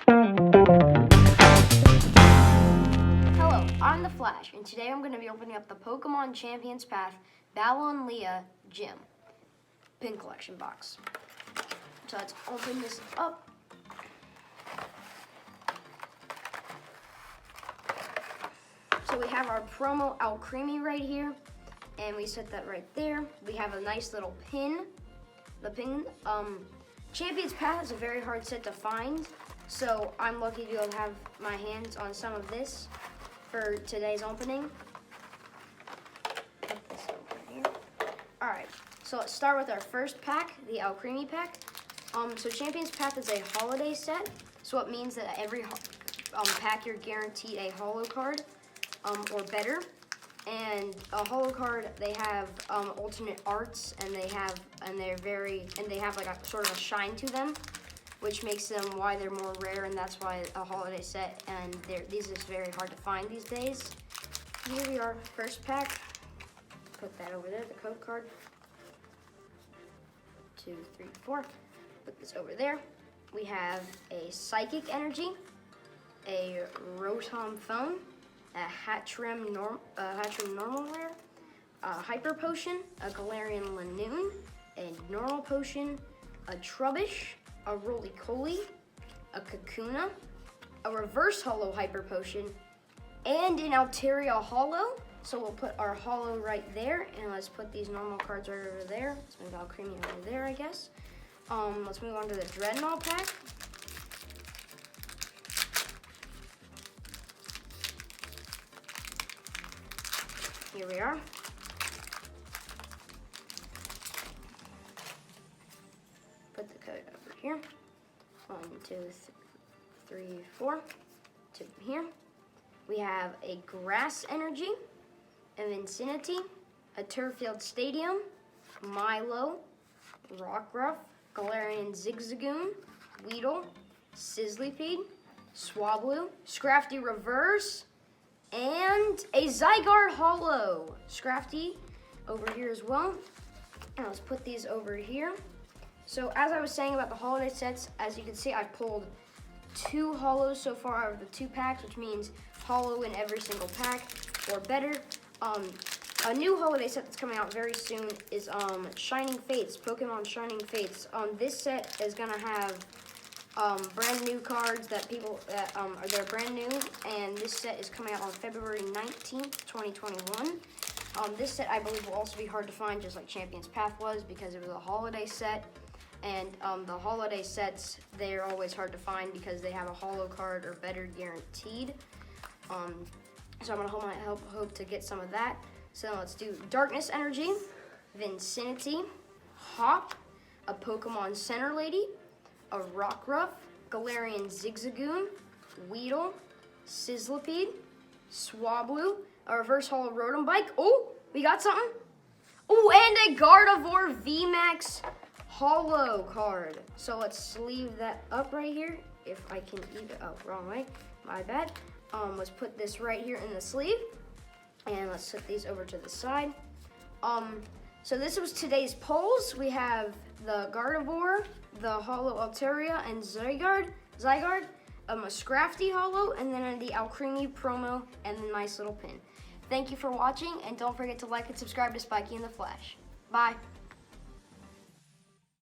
Hello, I'm the Flash, and today I'm going to be opening up the Pokemon Champions Path Ballonlea Gym pin collection box. So let's open this up. So we have our promo Alcremie right here, and we set that right there. We have a nice little pin. The pin, Champions Path is a very hard set to find, so I'm lucky to have my hands on some of this for today's opening. Put this over here. All right, so let's start with our first pack, the Alcremie pack. So Champions Path is a holiday set, so it means that every pack you're guaranteed a holo card or better. And a holo card, they have alternate arts, and they have like a sort of a shine to them, which makes them why they're more rare, and that's why a holiday set. And these are very hard to find these days. Here we are, first pack. Put that over there, the code card. 2, 3, 4. Put this over there. We have a Psychic Energy, a Rotom Phone, a Hatchrim Normal Rare, a Hyper Potion, a Galarian Lanoon, a Normal Potion, a Trubbish, a Roly-Coly, a Kakuna, a Reverse Holo Hyper Potion, and an Altaria Holo. So we'll put our Holo right there, and let's put these normal cards right over there. Let's move Alcremie over there, I guess. Let's move on to the Dreadnought pack. Here we are. Put the code over here. 1, 2, 3, 4. 2 here. We have a Grass Energy, a Vicinity, a Turffield Stadium, Milo, Rockruff, Galarian Zigzagoon, Weedle, Sizzlipede, Swablu, Scrafty Reverse, and a Zygarde Holo. Scrafty over here as well. And let's put these over here. So as I was saying about the holiday sets, as you can see, I've pulled 2 holos so far out of the 2 packs, which means holo in every single pack or better. A new holiday set that's coming out very soon is Shining Fates, Pokemon Shining Fates. This set is gonna have brand new cards that they're brand new, and this set is coming out on February 19th, 2021. This set I believe will also be hard to find, just like Champions Path was, because it was a holiday set. And the holiday sets, they're always hard to find because they have a holo card or better guaranteed. So I'm gonna hope to get some of that. So let's do Darkness Energy, Vicinity, Hop, a Pokemon Center Lady, a Rockruff, Galarian Zigzagoon, Weedle, Sizzlipede, Swablu, a Reverse Holo Rotom Bike. Oh, we got something. Oh, and a Gardevoir VMAX Holo card. So let's sleeve that up right here. If I can even, oh, wrong way, my bad. Let's put this right here in the sleeve. And let's set these over to the side. So this was today's polls. We have the Gardevoir, the Holo Altaria, and Zygarde, a Scrafty Holo, and then the Alcremie promo, and the nice little pin. Thank you for watching, and don't forget to like and subscribe to Spiky and the Flash. Bye.